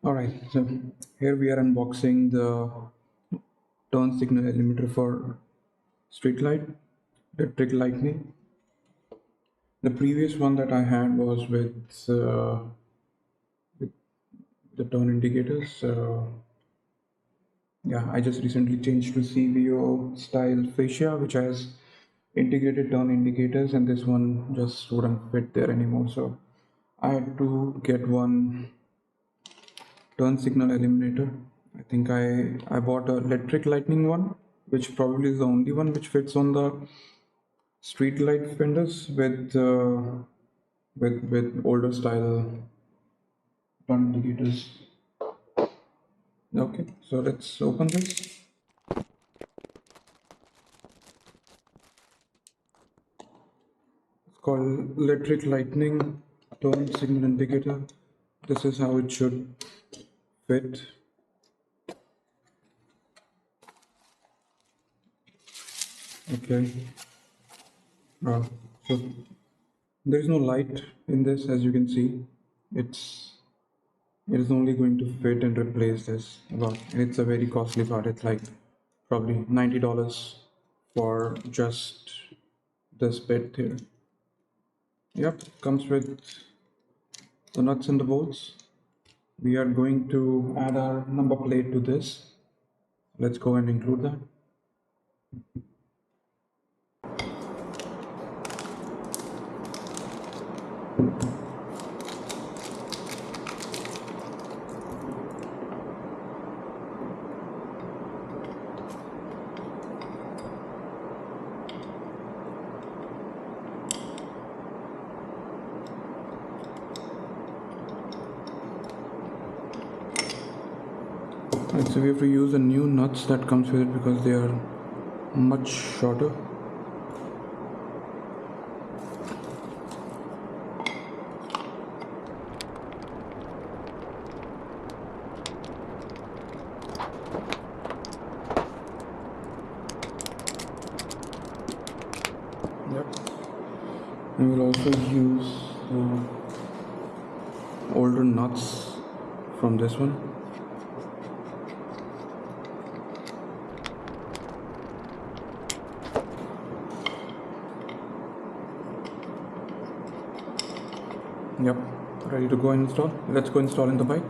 Alright, so here we are unboxing the turn signal eliminator for street light, electric lightning. The previous one that I had was with the turn indicators. Yeah, I just recently changed to CVO style fascia, which has integrated turn indicators, and this one just wouldn't fit there anymore. So I had to get one turn signal eliminator. I think I bought a electric lightning one, which probably is the only one which fits on the street light fenders with older style turn indicators. Okay, so let's open this. It's called electric lightning turn signal indicator. This is how it should fit. Okay. Uh, so there is no light in this, as you can see. It's it is only going to fit and replace this. Well, it's a very costly part. It's like probably $90 for just this bit here. Yep, comes with the nuts and the bolts. We are going to add our number plate to this. Let's go and include that. Right, so we have to use the new nuts that comes with it because they are much shorter. Yep. And we'll also use older nuts from this one. Yep, ready to go install. Let's go install in the bike.